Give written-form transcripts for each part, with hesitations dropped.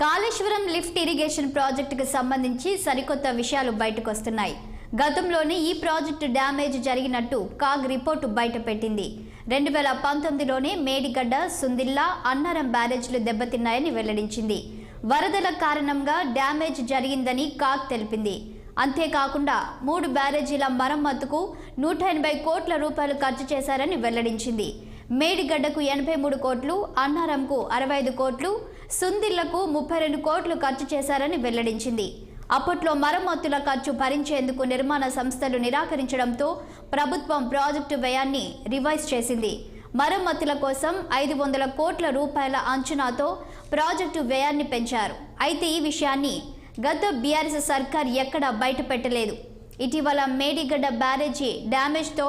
Kaleshwaram lift irrigation ప్రాజెక్టుకు సంబంధించి సరికొత్త విషయాలు బయటకు వస్తున్నాయి. గతంలోనే ఈ ప్రాజెక్టు డ్యామేజ్ జరిగినట్టు కాగ్ రిపోర్టు బయటపెట్టింది. 2019లోనే మేడిగడ్డ, సుందిల్లా, అన్నారం బ్యారేజ్లు దెబ్బతిన్నాయని వెల్లడించింది. వరదల కారణంగా డ్యామేజ్ జరిగిందని కాగ్ తెలిపింది. అంతేకాకుండా 3 బ్యారేజీల మరమ్మతుకు 180 కోట్ల రూపాయలు ఖర్చు చేశారని వెల్లడించింది. మేడిగడ్డకు 83 కోట్లు, అన్నారంకు 65 కోట్లు, సుందిల్లకు 32 కోట్లు ఖర్చు చేశారని వెల్లడించింది. అప్పట్లో మరమ్మతుల ఖర్చు భరించేందుకు నిర్మాణ సంస్థలు నిరాకరించడంతో ప్రభుత్వం ప్రాజెక్టు వ్యయాన్ని రివైజ్ చేసింది. మరమ్మతుల కోసం 500 కోట్ల రూపాయల అంచనాతో ప్రాజెక్టు వ్యయాన్ని పెంచారు. అయితే ఈ విషయాన్ని గత బీఆర్ఎస్ సర్కార్ ఎక్కడా బయటపెట్టలేదు. ఇటీవల మేడిగడ్డ బ్యారేజీ డ్యామేజ్తో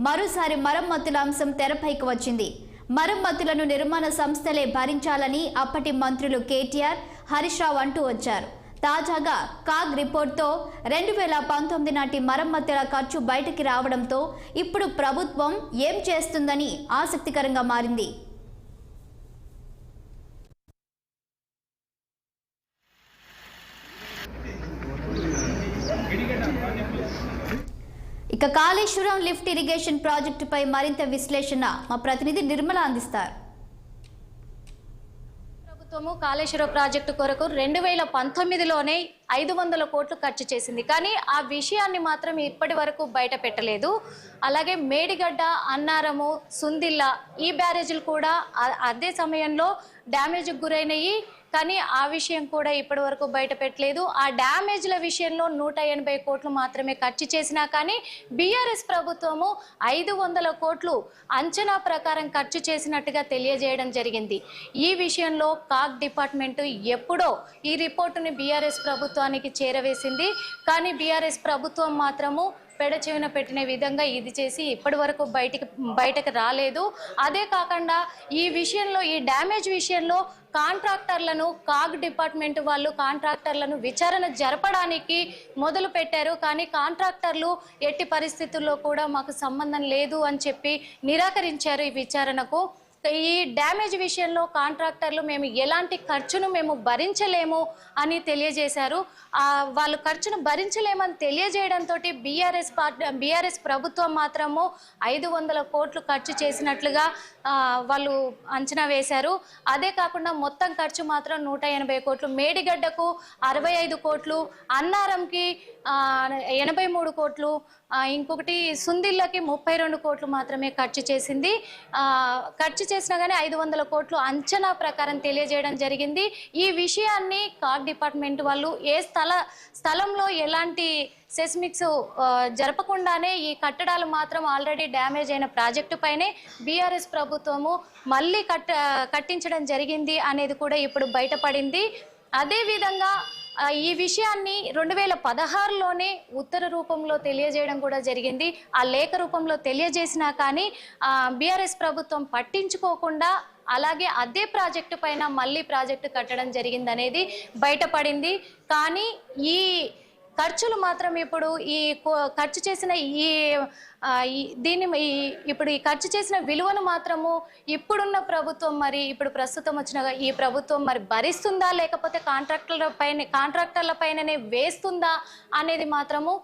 మరోసారి మరమ్మతుల అంశం తెరపైకి వచ్చింది. మరమ్మతులను నిర్మాణ సంస్థలే భరించాలని అప్పటి మంత్రులు కేటీఆర్, హరీష్ రావు అంటూ వచ్చారు. తాజాగా కాగ్ రిపోర్ట్తో 2019 నాటి మరమ్మతుల ఖర్చు బయటికి రావడంతో ఇప్పుడు ప్రభుత్వం ఏం చేస్తుందని ఆసక్తికరంగా మారింది. ఇక కాళేశ్వరం లిఫ్ట్ ఇరిగేషన్ ప్రాజెక్టుపై మరింత విశ్లేషణ మా ప్రతినిధి నిర్మల అందిస్తారు. ప్రభుత్వము కాళేశ్వరం ప్రాజెక్టు కొరకు 2019లోనే 500 కోట్లు ఖర్చు చేసింది. కానీ ఆ విషయాన్ని మాత్రం ఇప్పటి వరకు బయట పెట్టలేదు. అలాగే మేడిగడ్డ, అన్నారము, సుందిల్లా ఈ బ్యారేజీలు కూడా అదే సమయంలో డ్యామేజ్కి గురైనవి. కానీ ఆ విషయం కూడా ఇప్పటి వరకు బయట పెట్టలేదు. ఆ డ్యామేజ్ల విషయంలో 180 కోట్లు మాత్రమే ఖర్చు చేసినా కానీ బీఆర్ఎస్ ప్రభుత్వము 500 కోట్లు అంచనా ప్రకారం ఖర్చు చేసినట్టుగా తెలియజేయడం జరిగింది. ఈ విషయంలో కాగ్ డిపార్ట్మెంటు ఎప్పుడో ఈ రిపోర్టుని బీఆర్ఎస్ ప్రభుత్వానికి చేరవేసింది. కానీ బీఆర్ఎస్ ప్రభుత్వం మాత్రము పెడచెవిన పెట్టిన విధంగా ఇది చేసి ఇప్పటి వరకు బయటకు రాలేదు. అదే కాకుండా ఈ విషయంలో, ఈ డ్యామేజ్ విషయంలో కాంట్రాక్టర్లను, కాగ్ డిపార్ట్మెంట్ వాళ్ళు కాంట్రాక్టర్లను విచారణ జరపడానికి మొదలు పెట్టారు. కానీ కాంట్రాక్టర్లు ఎట్టి పరిస్థితుల్లో కూడా మాకు సంబంధం లేదు అని చెప్పి నిరాకరించారు ఈ విచారణకు. ఈ డ్యామేజ్ విషయంలో కాంట్రాక్టర్లు మేము ఎలాంటి ఖర్చును మేము భరించలేము అని తెలియజేశారు. వాళ్ళు ఖర్చును భరించలేమని తెలియజేయడంతో బీఆర్ఎస్ ప్రభుత్వం మాత్రము 500 కోట్లు ఖర్చు చేసినట్లుగా వాళ్ళు అంచనా వేశారు. అదే కాకుండా మొత్తం ఖర్చు మాత్రం 180 కోట్లు, మేడిగడ్డకు 65 కోట్లు, అన్నారంకి 83 కోట్లు, ఇంకొకటి సుందిల్లకి 32 కోట్లు మాత్రమే ఖర్చు చేసింది. ఖర్చు చేసినా కానీ 500 కోట్లు అంచనా ప్రకారం తెలియజేయడం జరిగింది. ఈ విషయాన్ని కాగ్ డిపార్ట్మెంట్ వాళ్ళు స్థలంలో ఎలాంటి సెస్మిక్స్ జరపకుండానే ఈ కట్టడాలు మాత్రం ఆల్రెడీ డ్యామేజ్ అయిన ప్రాజెక్టు పైనే బీఆర్ఎస్ ప్రభుత్వము మళ్ళీ కట్టించడం జరిగింది అనేది కూడా ఇప్పుడు బయటపడింది. అదేవిధంగా ఈ విషయాన్ని 2016లోనే ఉత్తర రూపంలో తెలియజేయడం కూడా జరిగింది. ఆ లేఖ రూపంలో తెలియజేసినా కానీ బీఆర్ఎస్ ప్రభుత్వం పట్టించుకోకుండా అలాగే అదే ప్రాజెక్టు పైన మళ్ళీ ప్రాజెక్టు కట్టడం జరిగింది అనేది బయటపడింది. కానీ ఈ ఖర్చులు మాత్రం ఇప్పుడు ఈ ఖర్చు చేసిన ఇప్పుడు ఈ ఖర్చు చేసిన విలువను మాత్రము ఇప్పుడున్న ప్రభుత్వం, మరి ఇప్పుడు ప్రస్తుతం వచ్చిన ఈ ప్రభుత్వం మరి భరిస్తుందా లేకపోతే కాంట్రాక్టర్ల పైననే వేస్తుందా అనేది మాత్రము